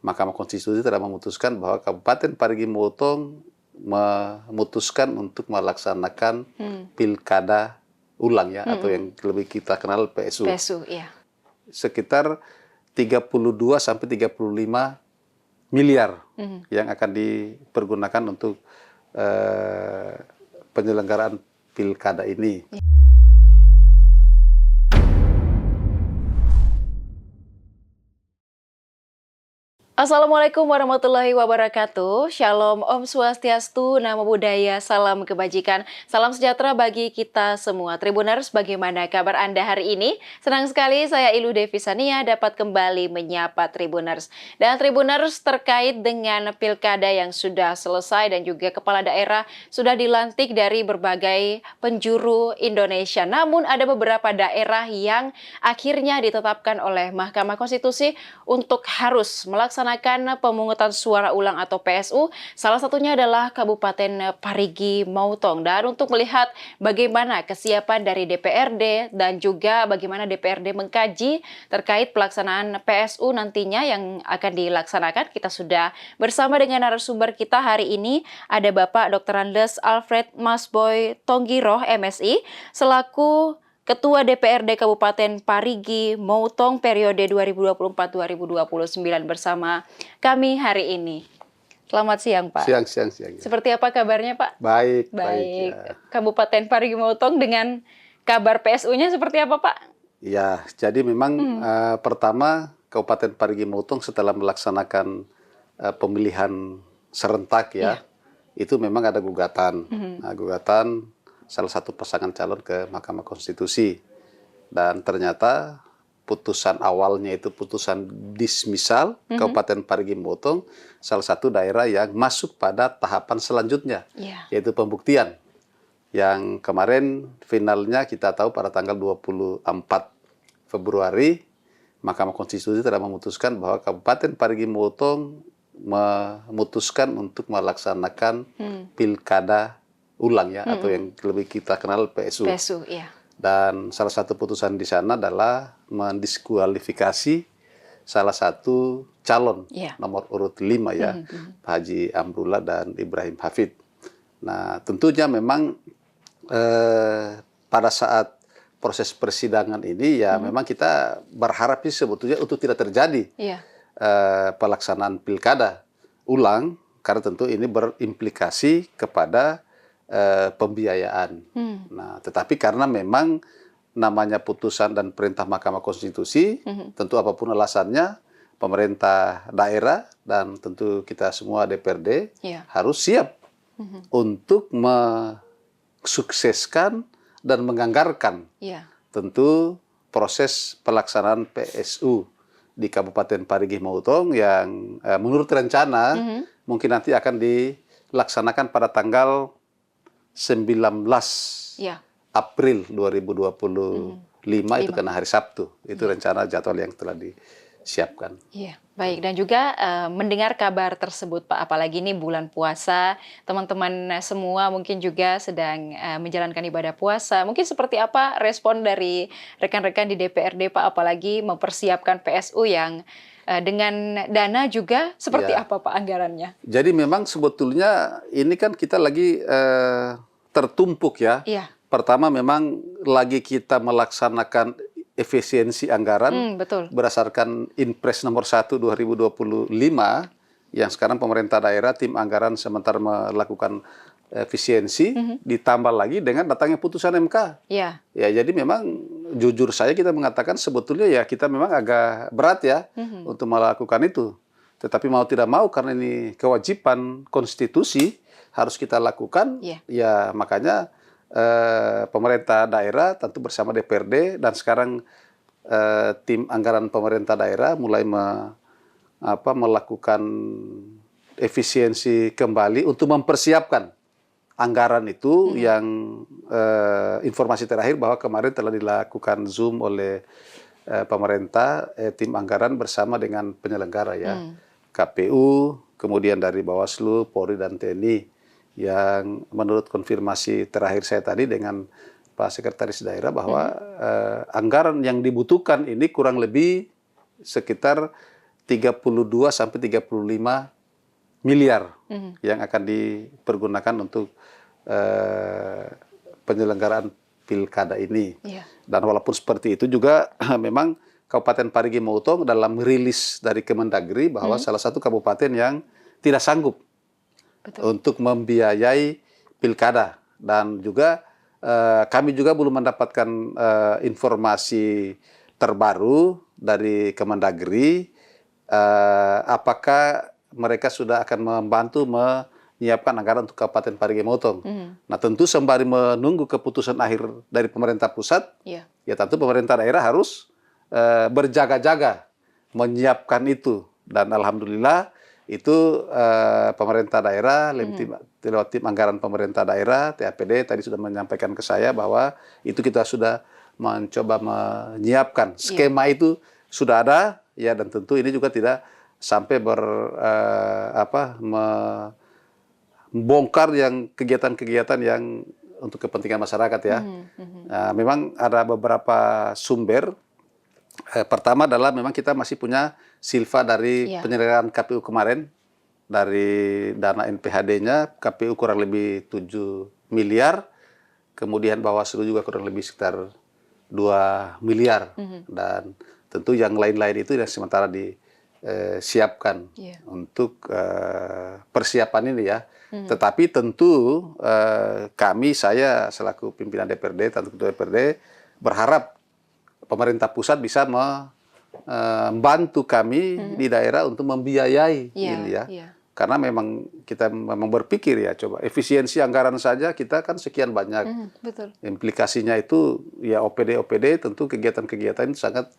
Mahkamah Konstitusi telah memutuskan bahwa Kabupaten Parigi Motong memutuskan untuk melaksanakan pilkada ulang ya, atau yang lebih kita kenal PSU. PSU, iya. Sekitar 32 sampai 35 miliar yang akan dipergunakan untuk penyelenggaraan pilkada ini. Assalamualaikum warahmatullahi wabarakatuh. Shalom, Om Swastiastu, Namo Buddhaya, salam kebajikan, salam sejahtera bagi kita semua. Tribuners, bagaimana kabar Anda hari ini? Senang sekali saya Ilu Devi Sania dapat kembali menyapa Tribuners. Dan Tribuners, terkait dengan pilkada yang sudah selesai dan juga kepala daerah sudah dilantik dari berbagai penjuru Indonesia. Namun ada beberapa daerah yang akhirnya ditetapkan oleh Mahkamah Konstitusi untuk harus melaksanakan pemungutan suara ulang atau PSU, salah satunya adalah Kabupaten Parigi Motong. Dan untuk melihat bagaimana kesiapan dari DPRD dan juga bagaimana DPRD mengkaji terkait pelaksanaan PSU nantinya yang akan dilaksanakan, kita sudah bersama dengan narasumber kita hari ini, ada Bapak Dr. Andes Alfred Masboy Tonggiroh, MSI, selaku Ketua DPRD Kabupaten Parigi Motong periode 2024-2029 bersama kami hari ini. Selamat siang, Pak. Siang. Seperti apa kabarnya, Pak? Baik. Ya. Kabupaten Parigi Motong dengan kabar PSU-nya seperti apa, Pak? Ya, jadi memang pertama Kabupaten Parigi Motong setelah melaksanakan pemilihan serentak ya, itu memang ada gugatan. Nah, gugatan salah satu pasangan calon ke Mahkamah Konstitusi, dan ternyata putusan awalnya itu putusan dismisal Kabupaten Parigi Motong, salah satu daerah yang masuk pada tahapan selanjutnya, yaitu pembuktian, yang kemarin finalnya kita tahu pada tanggal 24 Februari Mahkamah Konstitusi telah memutuskan bahwa Kabupaten Parigi Motong memutuskan untuk melaksanakan pilkada ulang ya, atau yang lebih kita kenal PSU. PSU, iya. Dan salah satu putusan di sana adalah mendiskualifikasi salah satu calon nomor urut 5 ya, Pak Haji Amrullah dan Ibrahim Hafid. Nah, tentunya memang pada saat proses persidangan ini ya memang kita berharap sih sebetulnya untuk tidak terjadi pelaksanaan pilkada ulang, karena tentu ini berimplikasi kepada pembiayaan. Nah, tetapi karena memang namanya putusan dan perintah Mahkamah Konstitusi, tentu apapun alasannya, pemerintah daerah dan tentu kita semua DPRD harus siap untuk mensukseskan dan menganggarkan tentu proses pelaksanaan PSU di Kabupaten Parigi Motong yang menurut rencana mungkin nanti akan dilaksanakan pada tanggal 19 April 2025 itu karena hari Sabtu. Itu rencana jadwal yang telah disiapkan. Iya, baik. Dan juga mendengar kabar tersebut, Pak, apalagi ini bulan puasa, teman-teman semua mungkin juga sedang menjalankan ibadah puasa. Mungkin seperti apa respon dari rekan-rekan di DPRD, Pak, apalagi mempersiapkan PSU yang dengan dana juga seperti apa, Pak, anggarannya? Jadi memang sebetulnya ini kan kita lagi tertumpuk ya. Pertama memang lagi kita melaksanakan efisiensi anggaran berdasarkan Inpres nomor 1 2025 yang sekarang pemerintah daerah tim anggaran sementara melakukan efisiensi, ditambah lagi dengan datangnya putusan MK. Ya, jadi memang jujur saya kita mengatakan sebetulnya ya kita memang agak berat ya untuk melakukan itu. Tetapi mau tidak mau karena ini kewajiban konstitusi harus kita lakukan, ya makanya pemerintah daerah tentu bersama DPRD dan sekarang tim anggaran pemerintah daerah mulai melakukan efisiensi kembali untuk mempersiapkan anggaran itu yang informasi terakhir bahwa kemarin telah dilakukan Zoom oleh pemerintah, tim anggaran bersama dengan penyelenggara ya, KPU, kemudian dari Bawaslu, Polri dan TNI. Yang menurut konfirmasi terakhir saya tadi dengan Pak Sekretaris Daerah bahwa anggaran yang dibutuhkan ini kurang lebih sekitar 32 sampai 35 miliar yang akan dipergunakan untuk penyelenggaraan pilkada ini. Iya. Dan walaupun seperti itu juga memang Kabupaten Parigi Motong dalam rilis dari Kemendagri bahwa salah satu kabupaten yang tidak sanggup untuk membiayai pilkada. Dan juga kami juga belum mendapatkan informasi terbaru dari Kemendagri apakah mereka sudah akan membantu menyiapkan anggaran untuk Kabupaten Parigi Motong. Nah, tentu sembari menunggu keputusan akhir dari pemerintah pusat, ya tentu pemerintah daerah harus berjaga-jaga menyiapkan itu. Dan alhamdulillah itu pemerintah daerah lewat tim anggaran pemerintah daerah TAPD tadi sudah menyampaikan ke saya bahwa itu kita sudah mencoba menyiapkan skema itu sudah ada ya, dan tentu ini juga tidak sampai membongkar yang kegiatan-kegiatan yang untuk kepentingan masyarakat ya. Nah, memang ada beberapa sumber. Pertama adalah memang kita masih punya silva dari penyelenggaraan KPU kemarin, dari dana NPHD-nya KPU kurang lebih 7 miliar, kemudian Bawaslu juga kurang lebih sekitar 2 miliar, dan tentu yang lain-lain itu yang sementara disiapkan untuk persiapan ini ya. Tetapi tentu saya selaku pimpinan DPRD, tentu Ketua DPRD berharap pemerintah pusat bisa membantu kami di daerah untuk membiayai ini ya. Karena memang kita memang berpikir ya, coba efisiensi anggaran saja kita kan sekian banyak. Betul. Implikasinya itu ya OPD tentu kegiatan-kegiatan sangat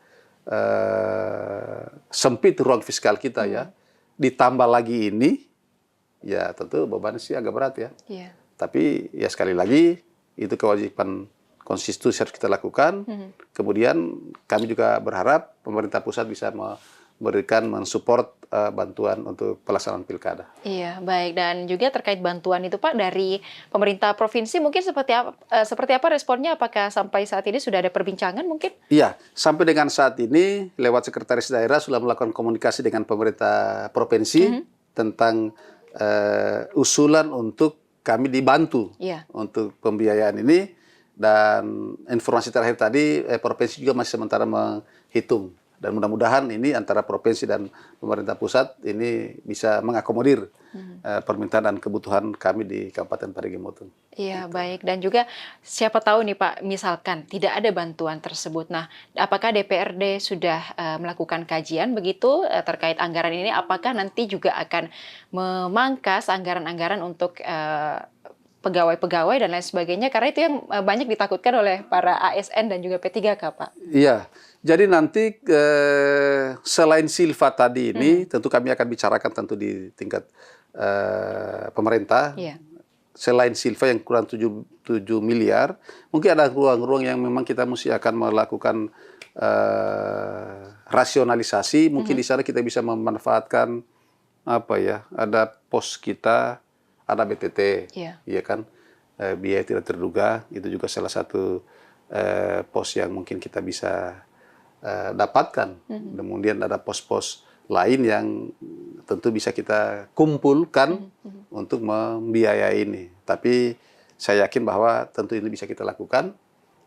sempit ruang fiskal kita ya. Ditambah lagi ini, ya tentu beban sih agak berat ya. Tapi ya sekali lagi itu kewajiban konstitusi harus kita lakukan. Kemudian kami juga berharap pemerintah pusat bisa mensupport bantuan untuk pelaksanaan pilkada. Iya, baik. Dan juga terkait bantuan itu Pak dari pemerintah provinsi mungkin seperti apa responnya? Apakah sampai saat ini sudah ada perbincangan mungkin? Iya, sampai dengan saat ini lewat sekretaris daerah sudah melakukan komunikasi dengan pemerintah provinsi tentang usulan untuk kami dibantu untuk pembiayaan ini. Dan informasi terakhir tadi provinsi juga masih sementara menghitung. Dan mudah-mudahan ini antara provinsi dan pemerintah pusat ini bisa mengakomodir permintaan dan kebutuhan kami di Kabupaten Parigi Motong. Iya, baik. Dan juga siapa tahu nih Pak, misalkan tidak ada bantuan tersebut. Nah, apakah DPRD sudah melakukan kajian begitu terkait anggaran ini? Apakah nanti juga akan memangkas anggaran-anggaran untuk pegawai-pegawai dan lain sebagainya? Karena itu yang banyak ditakutkan oleh para ASN dan juga P3K, Pak. Iya. Jadi nanti selain silva tadi ini, tentu kami akan bicarakan tentu di tingkat pemerintah. Selain silva yang kurang 7 miliar, mungkin ada ruang-ruang yang memang kita mesti akan melakukan rasionalisasi. Mungkin di sana kita bisa memanfaatkan ada pos kita, ada BTT, ya kan, biaya tidak terduga, itu juga salah satu pos yang mungkin kita bisa dapatkan. Kemudian ada pos-pos lain yang tentu bisa kita kumpulkan untuk membiayai ini. Tapi saya yakin bahwa tentu ini bisa kita lakukan.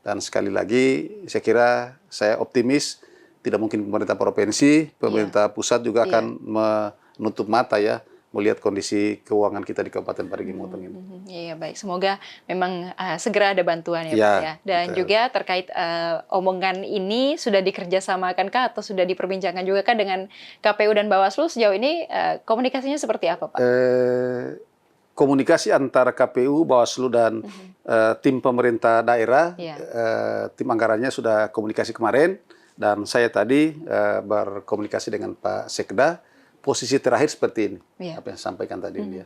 Dan sekali lagi saya kira saya optimis tidak mungkin pemerintah provinsi, pemerintah pusat juga akan menutup mata ya melihat kondisi keuangan kita di Kabupaten Parigi Motong ini. Iya, baik. Semoga memang segera ada bantuan ya Pak ya. Dan juga terkait omongan ini sudah dikerjasamakan kah atau sudah diperbincangkan juga kah dengan KPU dan Bawaslu sejauh ini komunikasinya seperti apa Pak? Komunikasi antara KPU, Bawaslu dan tim pemerintah daerah, tim anggarannya sudah komunikasi kemarin, dan saya tadi berkomunikasi dengan Pak Sekda. Posisi terakhir seperti ini, apa yang saya sampaikan tadi dia.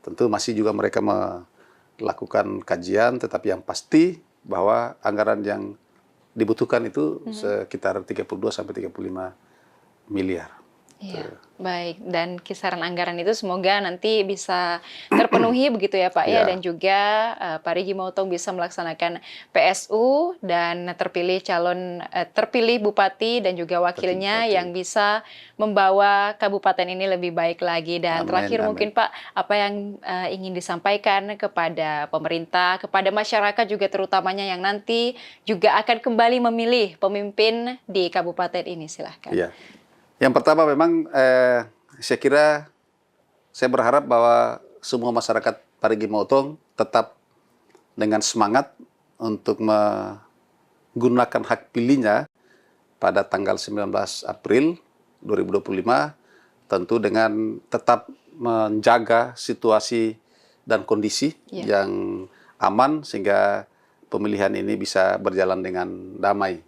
Tentu masih juga mereka melakukan kajian, tetapi yang pasti bahwa anggaran yang dibutuhkan itu sekitar 32 sampai 35 miliar. Iya, baik. Dan kisaran anggaran itu semoga nanti bisa terpenuhi begitu ya Pak ya, Ya, dan juga Pak Rigi Motong bisa melaksanakan PSU dan terpilih bupati dan juga Bupati wakilnya Bupati. yang bisa membawa kabupaten ini lebih baik lagi. Dan Amin, terakhir amin. mungkin Pak, apa yang ingin disampaikan kepada pemerintah, kepada masyarakat juga terutamanya yang nanti juga akan kembali memilih pemimpin di kabupaten ini, silahkan. Iya. Yang pertama memang saya kira saya berharap bahwa semua masyarakat Parigi Motong tetap dengan semangat untuk menggunakan hak pilihnya pada tanggal 19 April 2025, tentu dengan tetap menjaga situasi dan kondisi Ya. yang aman sehingga pemilihan ini bisa berjalan dengan damai.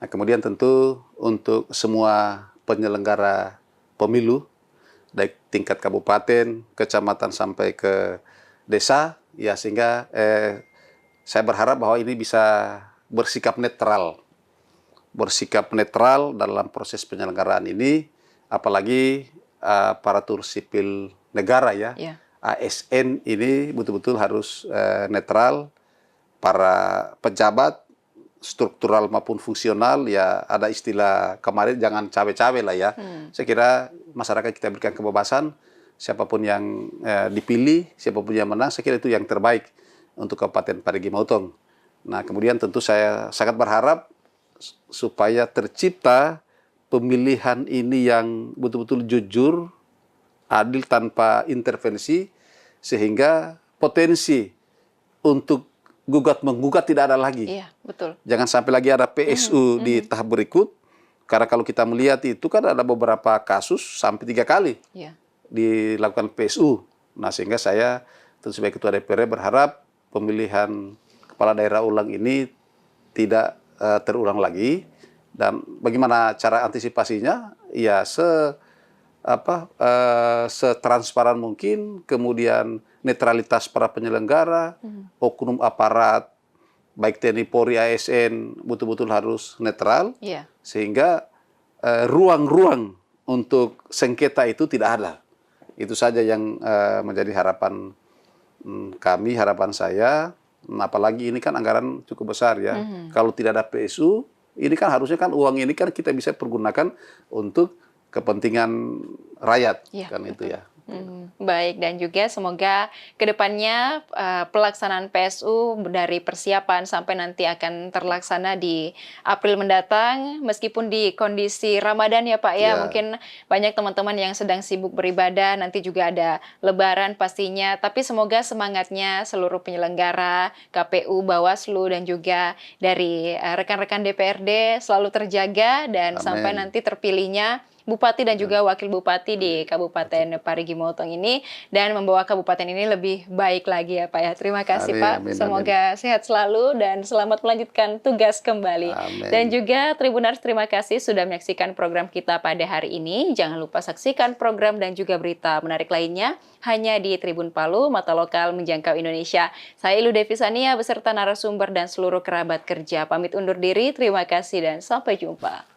Nah, kemudian tentu untuk semua penyelenggara pemilu, baik tingkat kabupaten, kecamatan sampai ke desa, ya sehingga saya berharap bahwa ini bisa bersikap netral dalam proses penyelenggaraan ini, apalagi aparatur sipil negara ya, Ya. ASN ini betul-betul harus netral, para pejabat struktural maupun fungsional, ya ada istilah kemarin jangan cawe-cawe lah ya. Saya kira masyarakat kita berikan kebebasan, siapapun yang dipilih, siapapun yang menang, saya kira itu yang terbaik untuk Kabupaten Parigi Motong. Nah, kemudian tentu saya sangat berharap supaya tercipta pemilihan ini yang betul-betul jujur, adil tanpa intervensi, sehingga potensi untuk gugat-menggugat tidak ada lagi. Iya, betul. Jangan sampai lagi ada PSU di tahap berikut, karena kalau kita melihat itu kan ada beberapa kasus sampai 3 kali Iya. dilakukan PSU. Nah, sehingga saya tentu sebagai Ketua DPR berharap pemilihan kepala daerah ulang ini tidak terulang lagi. Dan bagaimana cara antisipasinya? Ya setransparan mungkin, kemudian netralitas para penyelenggara, oknum aparat, baik TNI, Polri, ASN, betul-betul harus netral, Iya. sehingga ruang-ruang untuk sengketa itu tidak ada. Itu saja yang menjadi harapan kami, harapan saya. Apalagi ini kan anggaran cukup besar ya. Kalau tidak ada PSU, ini kan harusnya kan uang ini kan kita bisa pergunakan untuk kepentingan rakyat, Iya, kan itu ya. Baik, dan juga semoga kedepannya pelaksanaan PSU dari persiapan sampai nanti akan terlaksana di April mendatang, meskipun di kondisi Ramadan ya Pak ya, Ya, mungkin banyak teman-teman yang sedang sibuk beribadah, nanti juga ada Lebaran pastinya, tapi semoga semangatnya seluruh penyelenggara, KPU, Bawaslu, dan juga dari rekan-rekan DPRD selalu terjaga dan sampai amin. nanti terpilihnya Bupati dan juga Wakil Bupati di Kabupaten Parigi Motong ini dan membawa kabupaten ini lebih baik lagi ya Pak ya. Terima kasih Amin, Pak. amin, amin. Semoga sehat selalu dan selamat melanjutkan tugas kembali. Dan Amin. juga Tribuners, terima kasih sudah menyaksikan program kita pada hari ini. Jangan lupa saksikan program dan juga berita menarik lainnya hanya di Tribun Palu, Mata Lokal Menjangkau Indonesia. Saya Ilu Devisania beserta narasumber dan seluruh kerabat kerja pamit undur diri. Terima kasih dan sampai jumpa.